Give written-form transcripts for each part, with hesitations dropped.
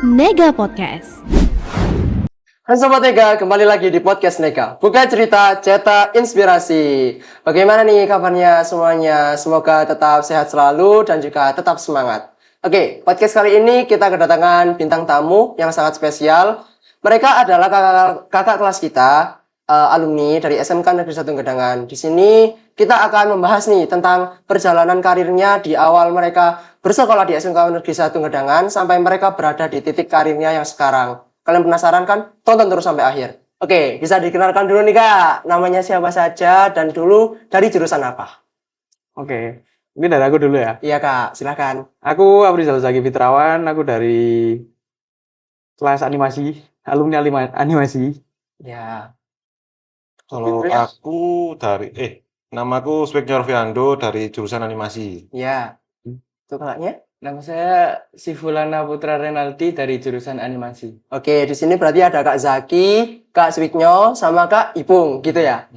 Nega Podcast. Hai Sobat Nega, kembali lagi di podcast Nega. Buka cerita, cetak inspirasi. Bagaimana nih kabarnya semuanya? Semoga tetap sehat selalu dan juga tetap semangat. Oke, podcast kali ini kita kedatangan bintang tamu yang sangat spesial. Mereka adalah kakak kelas kita, alumni dari SMK Negeri 1 Gedangan. Di sini kita akan membahas nih tentang perjalanan karirnya di awal mereka bersekolah di SMK Negeri 1 Gedangan sampai mereka berada di titik karirnya yang sekarang. Kalian penasaran kan? Tonton terus sampai akhir. Oke, bisa dikenalkan dulu nih Kak. Namanya siapa saja dan dulu dari jurusan apa? Oke, mungkin dari aku dulu ya. Iya Kak, silakan. Aku Aprizal Zaki Fitrawan, aku dari kelas animasi, alumni animasi. Ya, Kalau Terus? aku namaku Speknya Orviando dari jurusan animasi. ya. Itu kakaknya? Nama saya Sifulana Putra Renaldi dari jurusan animasi. Oke, di sini berarti ada Kak Zaki, Kak Swiknyo, sama Kak Ipung, gitu ya?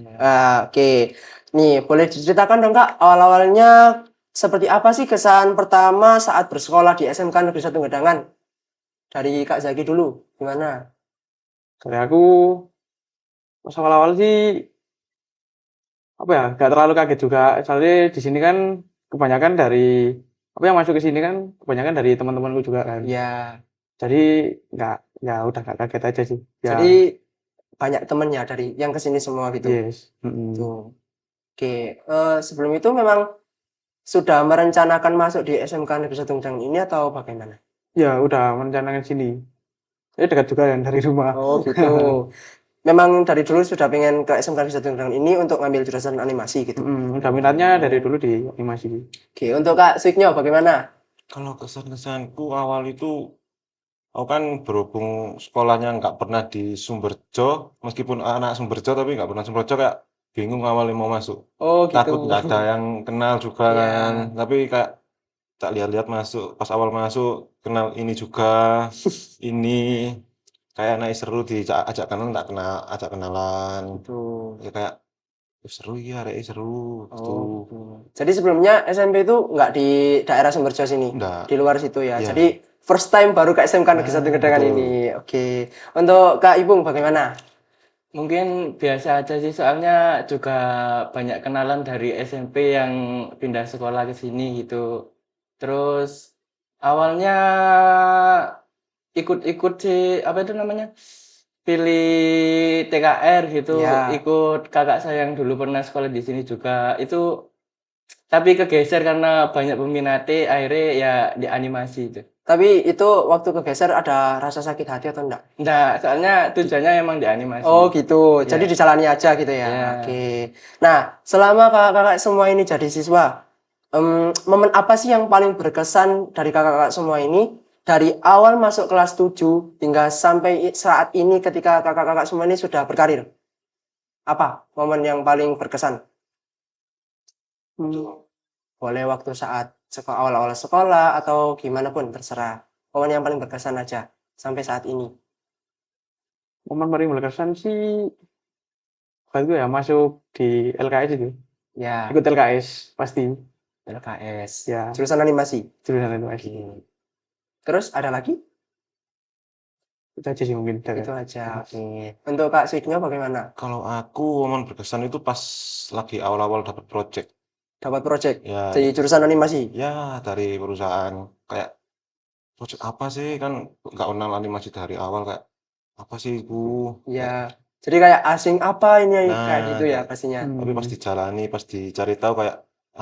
Oke. Nih, boleh diceritakan dong Kak, awal-awalnya seperti apa sih kesan pertama saat bersekolah di SMK Negeri 1 Gedangan? Dari Kak Zaki dulu, gimana? Dari aku, pas awal-awal sih, apa ya, gak terlalu kaget juga. Soalnya di sini kan kebanyakan dari, apa yang masuk ke sini kan kebanyakan dari teman-temanku juga kan. Ya, Jadi udah gak kaget aja sih. Ya, jadi banyak temennya dari yang kesini semua gitu. yes. Tuh. Oke, sebelum itu memang sudah merencanakan masuk di SMK Negeri 1 Gedangan ini atau bagaimana? Ya, udah merencanakan sini. Jadi dekat juga kan dari rumah. Oh gitu. Memang dari dulu sudah pengen ke SMK Negeri 1 Gedangan ini untuk ngambil jurusan animasi gitu. Udah minatnya dari dulu di animasi. Oke, untuk Kak Swiknyo bagaimana? Kalau kesan-kesanku awal itu, aku kan berhubung sekolahnya nggak pernah di Sumberjo, meskipun anak Sumberjo tapi nggak pernah Sumberjo, kayak bingung awalnya mau masuk. Oh gitu. Takut nggak ada yang kenal juga Iya. kan. Tapi kayak tak lihat-lihat masuk, pas awal masuk kenal ini juga, ini kayak naik seru diajak kenalan, tak kenal, ajak kenalan. Tuh. Ya kayak seru ya, seru gitu. Oh gitu. Jadi sebelumnya SMP itu nggak di daerah Sumberjo sini, Nggak. di luar situ ya. Iya. Jadi first time baru ke SMK Negeri 1 Gedangan betul. ini. Oke. Untuk Kak Ipung bagaimana? Mungkin biasa aja sih, soalnya juga banyak kenalan dari SMP yang pindah sekolah ke sini gitu. Terus awalnya ikut sih, apa itu namanya? Pilih TKR gitu, Ya. ikut kakak saya yang dulu pernah sekolah di sini juga. Itu tapi kegeser karena banyak peminatnya, akhirnya ya di animasi itu. Tapi itu waktu kegeser ada rasa sakit hati atau enggak? Enggak, soalnya tujuannya emang di animasi. Oh gitu, jadi Iya. dijalani aja gitu ya. Iya. Oke. Nah, selama kakak-kakak semua ini jadi siswa, momen apa sih yang paling berkesan dari kakak-kakak semua ini dari awal masuk kelas 7 hingga sampai saat ini ketika kakak-kakak semua ini sudah berkarir? Apa momen yang paling berkesan? Boleh waktu saat awal-awal sekolah atau gimana pun terserah. Momen yang paling berkesan aja sampai saat ini. Momen paling berkesan sih waktu itu ya masuk di LKS itu. Ya, Ikut LKS pasti. LKS. Ya, Jurusan animasi. jurusan animasi. Terus ada lagi? Itu aja sih mungkin. Itu aja. Oke. Untuk Kak Swiknya bagaimana? Kalau aku momen berkesan itu pas lagi awal-awal dapat project. Dapat project Ya, di jurusan animasi. ya dari perusahaan. Kayak project apa sih, kan nggak kenal animasi dari awal, kayak apa sih itu. Ya. Jadi kayak asing apa ini Nah, kayak gitu ya kayak- pastinya. Tapi pas dijalani, pas dicari tahu kayak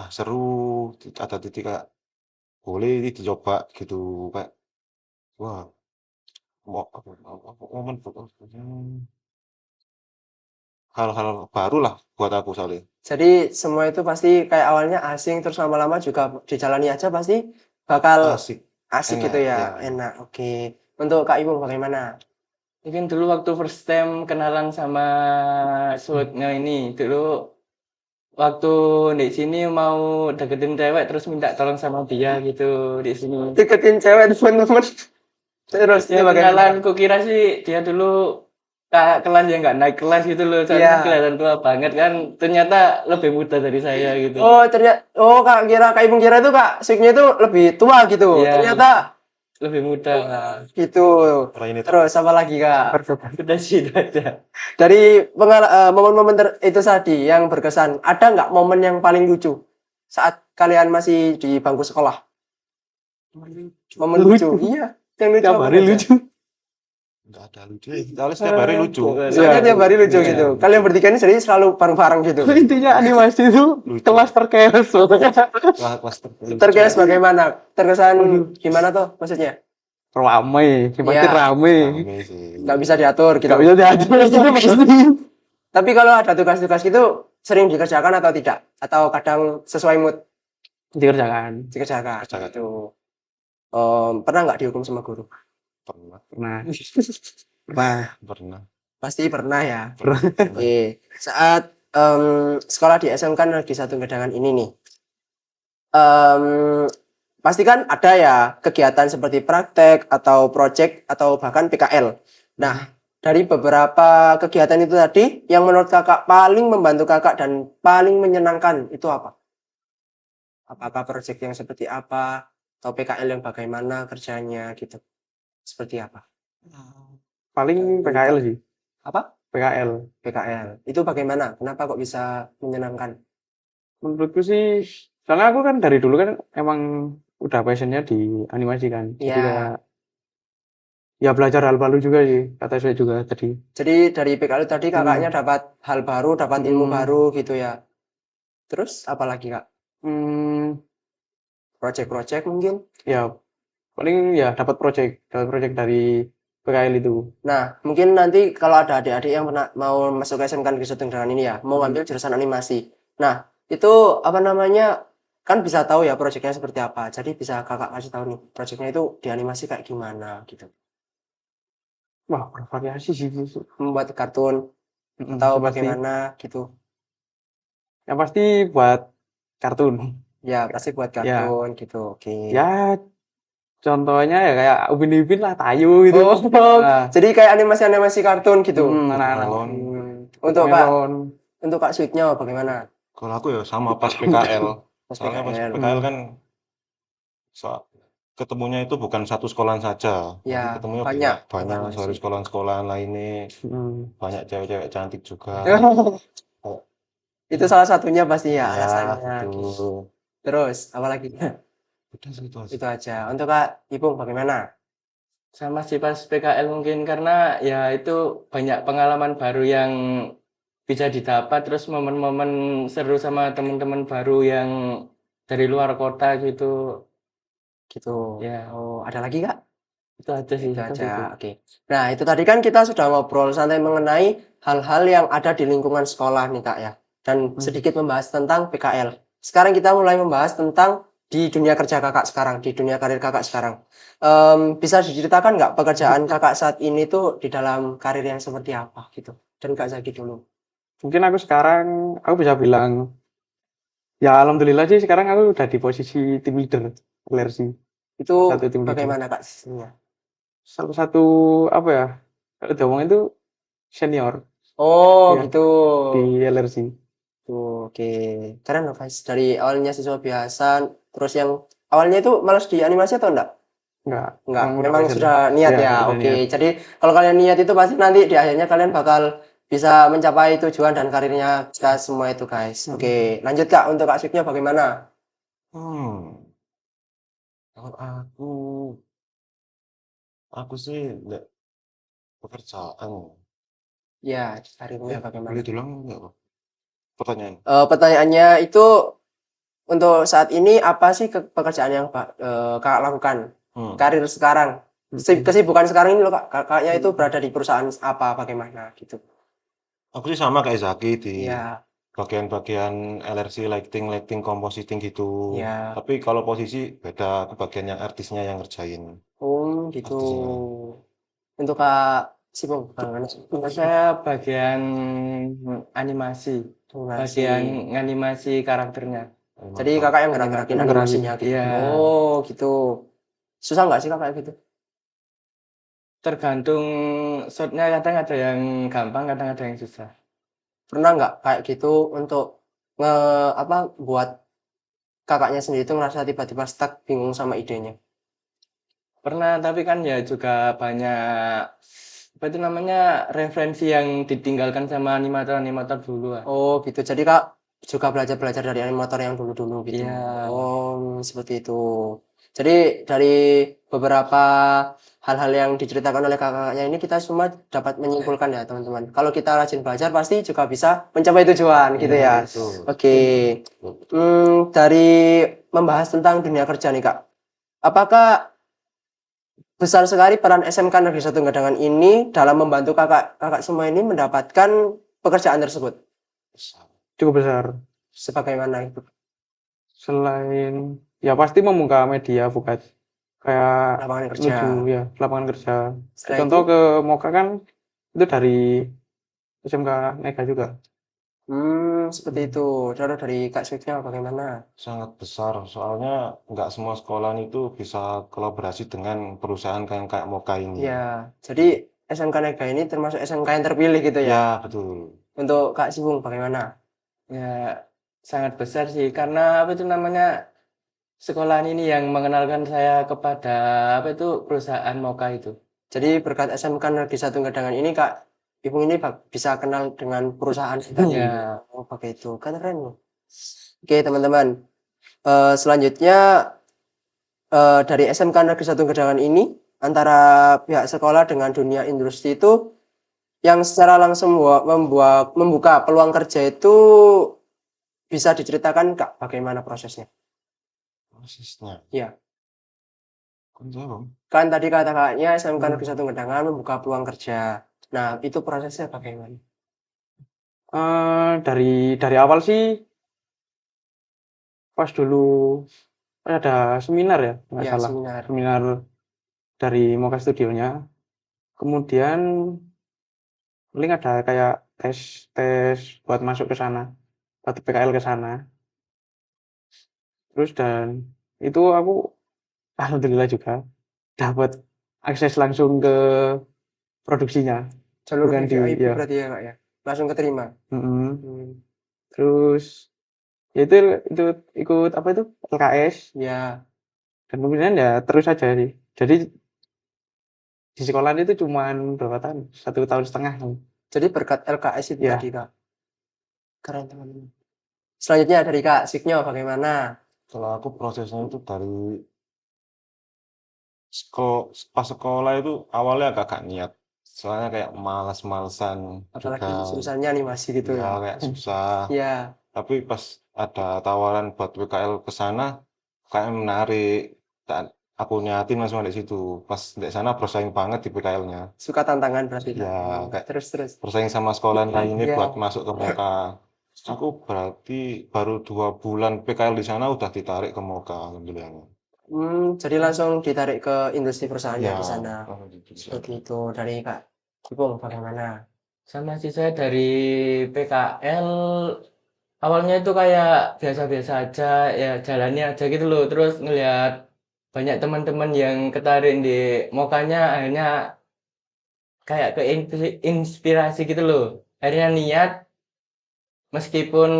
seru, ada titik kayak boleh ini dicoba gitu, kayak wah, momen hal-hal baru lah buat aku soalnya. Jadi semua itu pasti kayak awalnya asing terus lama-lama juga dijalani aja pasti bakal Asik. asik Enak, gitu ya. ya. Enak. Oke. Untuk Kak Ibu bagaimana? Mungkin dulu waktu first time kenalan sama Swagnya ini, dulu waktu di sini mau deketin cewek terus minta tolong sama dia gitu di sini. Deketin cewek teman-teman. Terus Ya ini bagaimana? kenalan, kukira sih dia dulu kakak kelas yang nggak naik kelas gitu loh, Iya. soalnya kelihatan tua banget kan, ternyata lebih muda dari saya gitu. Oh, ternyata Kak Ibu kira itu Kak Swiknya itu lebih tua gitu. Iya. Ternyata lebih mudah. Gitu. Lain itu. Terus apa lagi Kak? Udah sih, itu aja. Dari momen-momen itu tadi yang berkesan, ada nggak momen yang paling lucu saat kalian masih di bangku sekolah? Momen lucu, iya. Yang lucu Tiap apa hari aja? lucu. Enggak ada lucu. Soalnya setiap hari lucu. Soalnya tiap hari lucu Iya. gitu. Kalian bertiga ini jadi selalu bareng-bareng gitu. Intinya animasi itu Lucu. kelas terkelas. Kelas terlucu. Terkesan bagaimana? Terkesan gimana tuh maksudnya? Ramai, yang pasti Iya. rame. Rame sih. Nggak bisa diatur gitu. Gak bisa diatur pasti. Tapi kalau ada tugas-tugas gitu sering dikerjakan atau tidak? Atau kadang sesuai mood Dikerjakan. dikerjakan Kerjakan. gitu. Pernah nggak dihukum sama guru? Pernah. Nah, Pernah. Pasti pernah ya. Pernah. Oke. Saat sekolah di SMK kan lagi satu gedangan ini nih. Pasti kan ada ya kegiatan seperti praktek atau project atau bahkan PKL. Nah, dari beberapa kegiatan itu tadi, yang menurut kakak paling membantu kakak dan paling menyenangkan itu apa? Apakah project yang seperti apa? Atau PKL yang bagaimana kerjanya gitu? Seperti apa? paling PKL sih. Apa? PKL. PKL. Itu bagaimana? Kenapa kok bisa menyenangkan? Menurutku sih, soalnya aku kan dari dulu kan emang udah passionnya di animasi kan. Jadi Iya. kayak ya belajar hal baru juga sih, kata saya juga tadi. Jadi dari PKL tadi kakaknya dapat hal baru, dapat ilmu Hmm. baru gitu ya. Terus apa lagi kak? Hmm, Project-project mungkin? ya paling ya dapat project dari PKL itu. Nah, mungkin nanti kalau ada adik-adik yang mau masuk SMK Negeri Satu Gedangan ini ya, mau ambil jurusan animasi. Nah, itu apa namanya? Kan bisa tahu ya proyeknya seperti apa. Jadi bisa kakak kasih tahu nih, proyeknya itu dianimasi kayak gimana gitu. Wah, bervariasi sih. Membuat kartun Mm-mm, atau yang pasti, bagaimana gitu. yang pasti buat kartun. Ya, pasti buat Ya, kartun gitu. Oke. ya contohnya ya kayak Upin Ipin lah, Tayo gitu. Oh, Nah, jadi kayak animasi-animasi kartun gitu. anak-anak. Melon. Untuk Melon. Kak Sweetnya bagaimana? Kalau aku ya sama pas PKL. Pas Soalnya pas PKL. PKL kan ketemunya itu bukan satu sekolahan saja. Nanti Ya, ketemunya banyak. banyak dari sekolahan-sekolahan lainnya. Hmm. Banyak cewek-cewek cantik juga. Itu salah satunya pasti ya Ya, alasannya. itu. Terus, apa lagi? Udah sih itu aja. Itu aja. Untuk Kak Ipung bagaimana? Sama sih pas PKL mungkin karena ya itu banyak pengalaman baru yang bisa didapat, terus momen-momen seru sama teman-teman baru yang dari luar kota gitu. Gitu. Ya, Oh, ada lagi Kak? itu aja sih. Itu Itu aja. itu. Oke. Nah, itu tadi kan kita sudah ngobrol santai mengenai hal-hal yang ada di lingkungan sekolah nih Kak ya. Dan sedikit membahas tentang PKL. Sekarang kita mulai membahas tentang di dunia kerja kakak sekarang, di dunia karir kakak sekarang. Bisa diceritakan nggak pekerjaan kakak saat ini tuh di dalam karir yang seperti apa gitu? Dan Kak Zaki dulu. Mungkin aku bisa bilang, ya alhamdulillah sih sekarang aku udah di posisi tim leader LRC. Itu Satu tim leader. bagaimana Kak sistemnya? Salah satu apa ya? Kalau diomongin itu senior Oh, Iya. gitu. di LRC. Tuh, oke. Keren loh guys. Dari awalnya siswa biasa, terus yang awalnya itu malas di animasi atau enggak? Enggak, Enggak, udah memang passion. sudah niat Iya, ya. udah Oke. niat. Jadi kalau kalian niat itu pasti nanti di akhirnya kalian bakal bisa mencapai tujuan dan karirnya kita semua itu guys. Oke, lanjut Kak untuk Kak Suknya bagaimana? Kalau aku sih enggak pekerjaan. Ya, karirnya Boleh bagaimana? diulang enggak, Pak? Pertanyaan. Pertanyaannya itu untuk saat ini apa sih pekerjaan yang Kakak lakukan? Karir sekarang. Kesibukan sekarang ini loh Kak. Kakaknya itu berada di perusahaan apa bagaimana gitu. Aku sih sama kayak Zaki di Iya. bagian-bagian LRC, lighting, compositing gitu. Iya. Tapi kalau posisi beda, aku bagian yang artisnya yang ngerjain. Oh, gitu. Artisnya. Untuk Kak Sipung, bagaimana sih? Saya bagian animasi, Animasi. bagian animasi karakternya. Jadi kakak yang gerak-gerakin animasinya gitu. Iya. Oh, gitu. Susah nggak sih kakak gitu? Tergantung shotnya, kadang ada yang gampang, kadang ada yang susah. Pernah nggak kayak gitu untuk buat kakaknya sendiri itu ngerasa tiba-tiba stuck, bingung sama idenya? Pernah, tapi kan ya juga banyak apa itu namanya referensi yang ditinggalkan sama animator-animator dulu ah. Oh gitu. Jadi Kak juga belajar-belajar dari animator yang dulu-dulu gitu. Iya. Oh, seperti itu. Jadi dari beberapa hal-hal yang diceritakan oleh kakaknya ini kita semua dapat menyimpulkan ya teman-teman. Kalau kita rajin belajar pasti juga bisa mencapai tujuan gitu ya. Betul. Oke. Dari membahas tentang dunia kerja nih Kak. Apakah besar sekali peran SMK Negeri 1 Gadangan ini dalam membantu kakak-kakak semua ini mendapatkan pekerjaan tersebut? Cukup besar. Sebagaimana itu? Selain ya pasti membuka media buka kayak Lapangan kerja. menuju ya lapangan kerja. Setelah Contoh itu, ke Moka kan itu dari SMK Nega juga. seperti itu. Contoh dari Kak Swiftnya bagaimana? Sangat besar, soalnya nggak semua sekolah itu bisa kolaborasi dengan perusahaan kayak Moka ini. Ya, jadi SMK Nega ini termasuk SMK yang terpilih gitu ya. Ya, betul. Untuk Kak Sibung bagaimana? Ya sangat besar sih karena apa itu namanya sekolahan ini yang mengenalkan saya kepada apa itu perusahaan Moka itu. Jadi berkat SMK Negeri 1 Gadangan ini Kak Ibu ini bisa kenal dengan perusahaan kita. Ya. Oh, pakai itu. Kan keren. Oke, teman-teman. Selanjutnya dari SMK Negeri 1 Gadangan ini antara pihak sekolah dengan dunia industri itu yang secara langsung membuka peluang kerja itu bisa diceritakan Kak bagaimana prosesnya? Prosesnya. Ya, Kan jawab. kan tadi kata kakaknya SMK Negeri 1 Gadangan membuka peluang kerja. Nah, itu prosesnya bagaimana? Dari awal sih pas dulu ada seminar ya nggak Ya, salah seminar. seminar dari Moka Studionya. Kemudian paling ada kayak tes tes buat masuk ke sana, buat PKL ke sana. Terus dan itu aku alhamdulillah juga dapat akses langsung ke produksinya, Jalur bukan di VVIP ya. berarti ya Kak ya? Langsung keterima. Mm-mm. Hmm, Terus ya itu ikut apa itu LKS ya, dan kemudian ya terus aja sih. Jadi di sekolah itu cuman berapa tahun? 1,5 tahun. jadi berkat LKS itu Ya, tadi Kak. Keren teman-teman. Selanjutnya dari Kak Siknyo bagaimana? Kalau aku prosesnya itu dari pas sekolah itu awalnya agak niat. Soalnya kayak malas-malesan Apalagi juga. jurusannya animasi gitu Ya, ya. kayak susah. Ya, Tapi pas ada tawaran buat PKL ke sana, kayak menarik. Dan aku niatin langsung di situ. Pas di sana bersaing banget di PKL-nya. suka tantangan berarti Kak. Ya, kayak Terus. bersaing sama sekolah lain ini Ya. buat masuk ke Moka. Aku berarti baru 2 bulan PKL di sana udah ditarik ke Moka, alhamdulillah. Jadi langsung ditarik ke industri perusahaannya Ya, di sana. Seperti itu dari Kak Ipung bagaimana? Sama sih saya dari PKL awalnya itu kayak biasa-biasa aja ya jalani aja gitu loh terus ngelihat banyak teman-teman yang ketarik di Mokanya akhirnya kayak inspirasi gitu loh akhirnya niat meskipun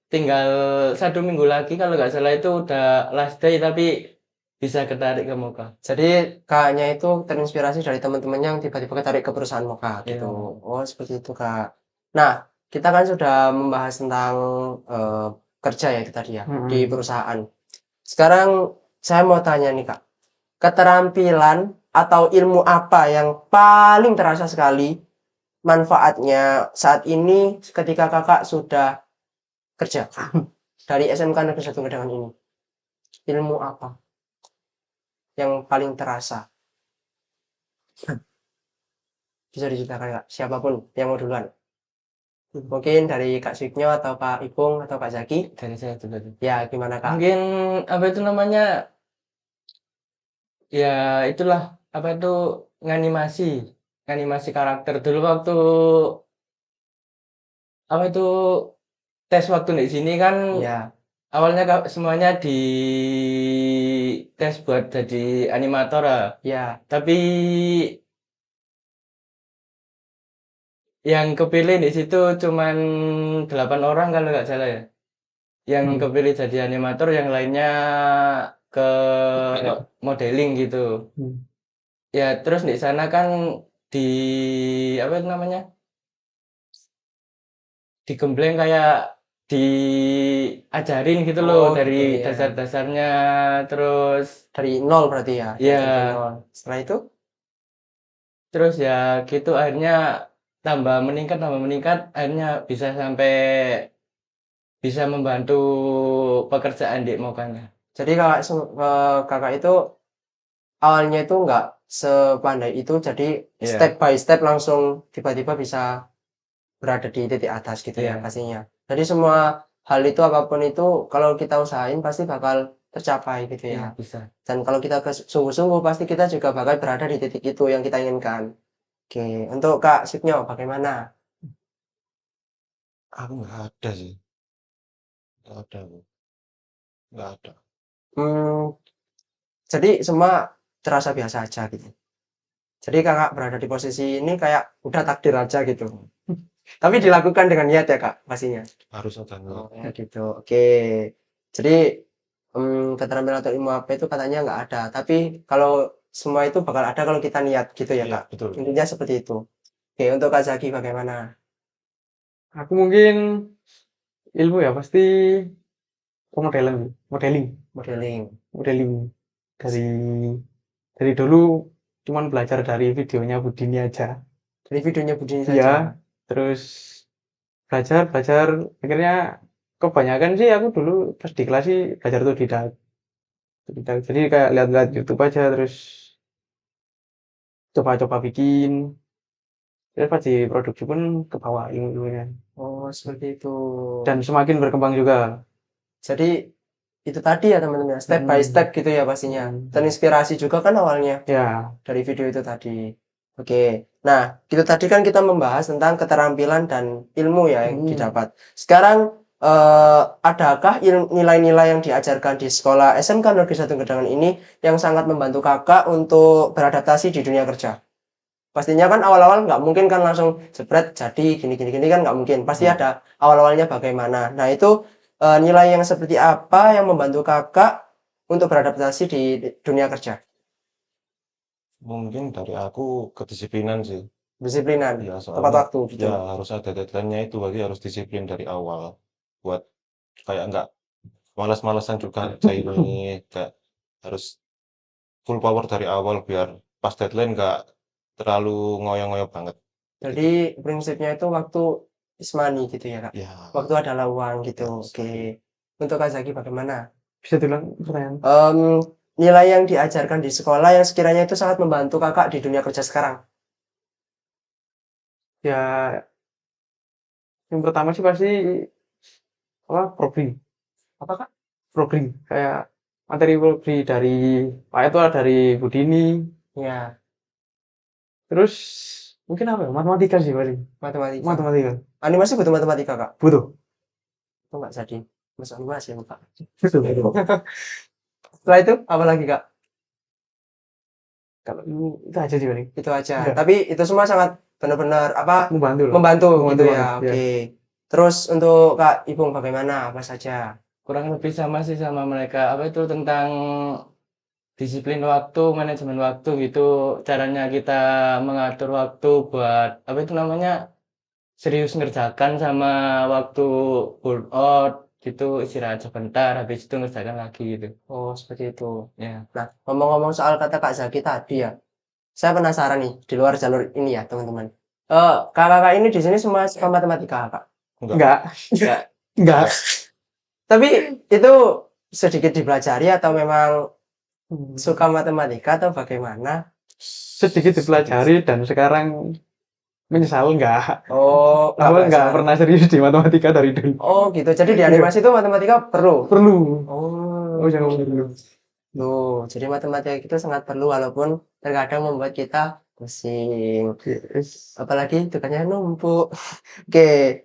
tinggal 1 minggu lagi kalau nggak salah itu udah last day tapi bisa ketarik ke Moka. Jadi kakaknya itu terinspirasi dari teman-teman yang tiba-tiba ketarik ke perusahaan Moka gitu. Iya. Oh, seperti itu Kak. Nah, kita kan sudah membahas tentang kerja ya itu tadi ya di perusahaan. Sekarang saya mau tanya nih Kak, keterampilan atau ilmu apa yang paling terasa sekali manfaatnya saat ini ketika kakak sudah kerja dari SMK Negeri 1 Gadangan ini? Ilmu apa yang paling terasa? Bisa diceritakan Kak, siapapun yang mau duluan. Mungkin dari Kak Suknyo atau Kak Ipung atau Kak Zaki. Dari saya dulu. Ya, gimana Kak? Mungkin apa itu namanya ya itulah apa itu nganimasi karakter dulu waktu apa itu tes waktu di sini kan Ya, awalnya semuanya di tes buat jadi animator ya. ya. Tapi yang kepilih di situ cuman 8 orang kalau nggak salah ya. Yang kepilih jadi animator, yang lainnya ke modeling gitu. Hmm. Ya terus di sana kan di apa itu namanya? Digembleng kayak diajarin gitu loh Oh, gitu dari ya. dasar-dasarnya terus Dari nol berarti ya, ya dari nol. Setelah itu, terus ya gitu akhirnya tambah meningkat akhirnya bisa sampai bisa membantu pekerjaan di Mokanya. jadi kakak itu awalnya itu nggak sepandai itu, jadi step Iya, by step langsung tiba-tiba bisa berada di titik atas gitu ya iya, pastinya. Jadi semua hal itu apapun itu kalau kita usahain pasti bakal tercapai gitu iya ya. bisa. Dan kalau kita sungguh-sungguh pasti kita juga bakal berada di titik itu yang kita inginkan. Oke, untuk Kak Sipnyo bagaimana? Aku nggak ada sih, nggak ada aku, nggak ada. Hmm, jadi semua terasa biasa aja gitu. Jadi kakak berada di posisi ini kayak udah takdir aja gitu. Tapi dilakukan dengan niat ya kak pastinya. Harus ada nih. Oh ya gitu. Oke. Jadi keterampilan atau ilmu apa itu katanya nggak ada. Tapi kalau semua itu bakal ada kalau kita niat gitu ya Iya kak. betul. Intinya seperti itu. Oke untuk Kak Zaki bagaimana? Aku mungkin ilmu ya pasti pemodelan, modeling, Modeling. modeling dari dulu cuman belajar dari videonya Budini aja. Dari videonya Budini Iya, saja. terus belajar, belajar. Akhirnya kebanyakan sih aku dulu pas di kelas sih belajar otodidak. Otodidak. Jadi kayak lihat-lihat YouTube aja, terus coba-coba bikin. Terus pas di produksi pun ke bawah ilmu-ilmunya. Oh seperti itu. Dan semakin berkembang juga. Jadi itu tadi ya teman-teman, step by Hmm, step gitu ya pastinya. hmm. Terinspirasi juga kan awalnya Ya, dari video itu tadi. Oke, nah itu tadi kan kita membahas tentang keterampilan dan ilmu ya yang hmm. didapat. Sekarang adakah nilai-nilai yang diajarkan di sekolah SMK Negeri 1 Gedangan ini yang sangat membantu kakak untuk beradaptasi di dunia kerja? Pastinya kan awal-awal nggak mungkin kan langsung jebret jadi gini-gini kan nggak mungkin. Pasti Hmm. ada awal-awalnya bagaimana. Nah itu nilai yang seperti apa yang membantu kakak untuk beradaptasi di dunia kerja? Mungkin dari aku kedisiplinan sih. Disiplinan, Ya tepat soalnya waktu gitu. ya harus ada deadline-nya itu, berarti harus disiplin dari awal. Buat kayak nggak malas-malasan juga kerja ini, kayak harus full power dari awal biar pas deadline nggak terlalu ngoyo-ngoyo banget. Gitu. Jadi prinsipnya itu waktu is money gitu ya kak. Ya, Waktu adalah uang gitu. ya Oke. seperti itu. Untuk Kak Zaki bagaimana? Bisa diulang pertanyaan. Em, nilai yang diajarkan di sekolah yang sekiranya itu sangat membantu kakak di dunia kerja sekarang. Ya, yang pertama sih pasti apa? Probing. Apa kak? Probing. Kayak materi probing dari Pak itu dari Budini. Ya, Terus mungkin apa ya? Matematika sih paling. matematika. Matematika. Animasi butuh matematika kak. Butuh. Itu nggak jadi masuk animasi ya kak. Butuh. Setelah itu apa lagi kak? Kalau itu aja sih paling. Itu aja. Ya, Tapi itu semua sangat benar-benar apa membantu lah. membantu Membantu gitu ya. banget. Ya. Oke. Terus untuk Kak Ibung bagaimana? Apa saja? Kurang lebih sama sih sama mereka. Apa itu tentang disiplin waktu, manajemen waktu gitu. Caranya kita mengatur waktu buat apa itu namanya serius ngerjakan sama waktu burnout gitu istirahat sebentar habis itu ngerjakan lagi gitu. Oh, seperti itu. Ya. Nah, ngomong-ngomong soal kata Kak Zaki tadi ya, saya penasaran nih di luar jalur ini ya, teman-teman. Kakak-kakak ini di sini semua suka matematika, Kak. Enggak. Enggak. Enggak. Tapi itu sedikit dipelajari atau memang Hmm. suka matematika atau bagaimana? Sedikit dipelajari dan sekarang menyesal enggak. Oh, nggak Aku enggak belajar. pernah serius di matematika dari dulu. Oh, gitu. Jadi di animasi itu matematika perlu. Perlu. Oh, Oh, jangan perlu. loh, jadi matematika itu sangat perlu walaupun terkadang membuat kita pusing. Yes. Apalagi tugasnya numpuk. Oke,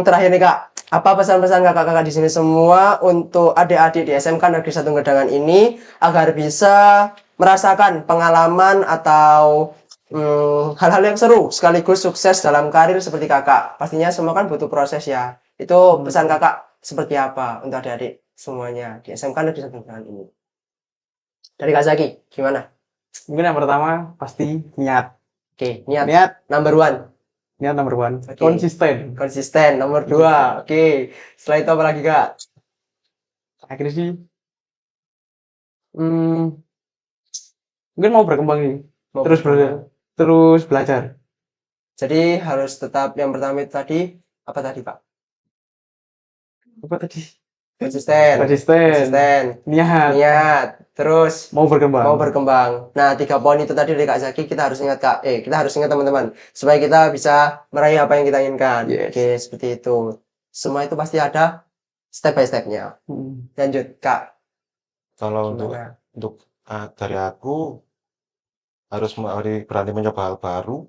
terakhir nih Kak, apa pesan-pesan kakak-kakak di sini semua untuk adik-adik di SMK Negeri 1 Gedangan ini agar bisa merasakan pengalaman atau hal-hal yang seru sekaligus sukses dalam karir seperti kakak. Pastinya semua kan butuh proses ya. Itu pesan kakak seperti apa untuk adik-adik semuanya di SMK Negeri 1 Gedangan ini? Dari Kak Zaki, gimana? Mungkin yang pertama pasti niat. Oke, niat Niat, number one. niat nomor one. Oke. Konsisten. Konsisten, nomor dua. Oke, setelah itu apa lagi Kak? Akhirnya sih, hmm, mungkin mau berkembang sih. Mau Terus berkembang. terus belajar. Jadi harus tetap yang pertama itu tadi, apa tadi Pak? Apa tadi? Konsisten. Konsisten. Niat. Niat. Terus Mau berkembang. mau berkembang. Nah, 3 poin itu tadi dari Kak Zaki kita harus ingat Kak. Kita harus ingat teman-teman supaya kita bisa meraih apa yang kita inginkan. Yes. Oke, seperti itu. Semua itu pasti ada step by step-nya. Lanjut Kak. Kalau untuk Gimana? dari aku harus berani mencoba hal baru,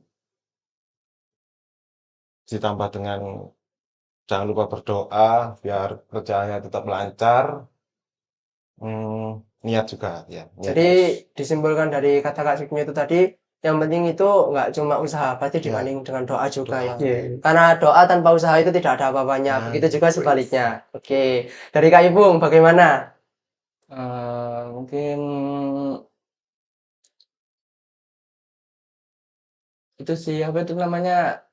ditambah dengan jangan lupa berdoa biar kerjaannya tetap lancar. Niat juga ya. Niat Jadi harus. disimpulkan dari kata Kak Zaki itu tadi, yang penting itu nggak cuma usaha, pasti Ya. dibanding dengan doa juga ya. Iya. Karena doa tanpa usaha itu tidak ada apa-apanya. Nah, Begitu juga sebaliknya. Oke, dari Kak Ibung bagaimana? Mungkin itu sih apa itu namanya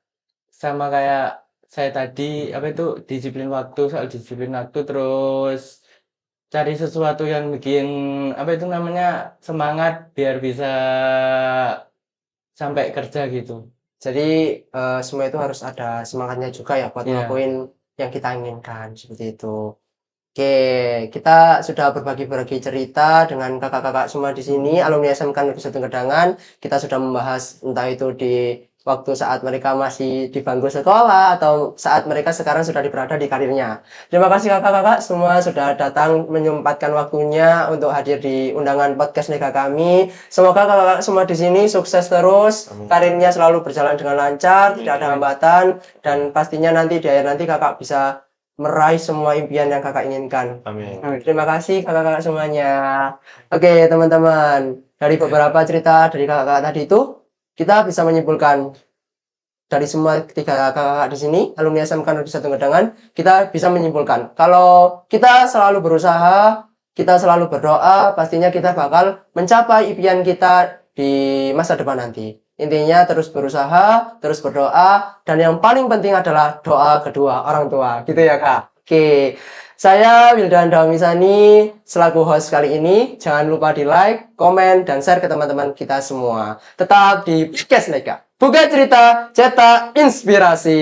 sama kayak saya tadi apa itu disiplin waktu soal disiplin waktu terus cari sesuatu yang bikin apa itu namanya semangat biar bisa sampai kerja gitu. Jadi semua itu harus ada semangatnya juga ya buat Iya. ngelakuin yang kita inginkan seperti itu. Oke, kita sudah berbagi-bagi cerita dengan kakak-kakak semua di sini, alumni SMK Negeri 1 Gedangan. Kita sudah membahas entah itu di waktu saat mereka masih di bangku sekolah atau saat mereka sekarang sudah berada di karirnya. Terima kasih kakak-kakak semua sudah datang menyempatkan waktunya untuk hadir di undangan podcast Nega kami. Semoga kakak-kakak semua di sini sukses terus, Amin. karirnya selalu berjalan dengan lancar, tidak ada hambatan, dan pastinya nanti di akhir nanti kakak bisa meraih semua impian yang kakak inginkan. Amin. Terima kasih kakak-kakak semuanya. Oke teman-teman, dari beberapa cerita dari kakak-kakak tadi itu, kita bisa menyimpulkan dari semua 3 kakak-kakak di sini, alumni SMK Negeri 1 Gedangan, kita bisa menyimpulkan kalau kita selalu berusaha, kita selalu berdoa, pastinya kita bakal mencapai impian kita di masa depan nanti. Intinya terus berusaha, terus berdoa, dan yang paling penting adalah doa kedua orang tua. Gitu ya Kak? Oke, saya Wildan Dawamisani selaku host kali ini. Jangan lupa di like, komen, dan share ke teman-teman kita semua. Tetap di podcast Neka. Buka cerita, cetak inspirasi.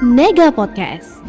Nega Podcast.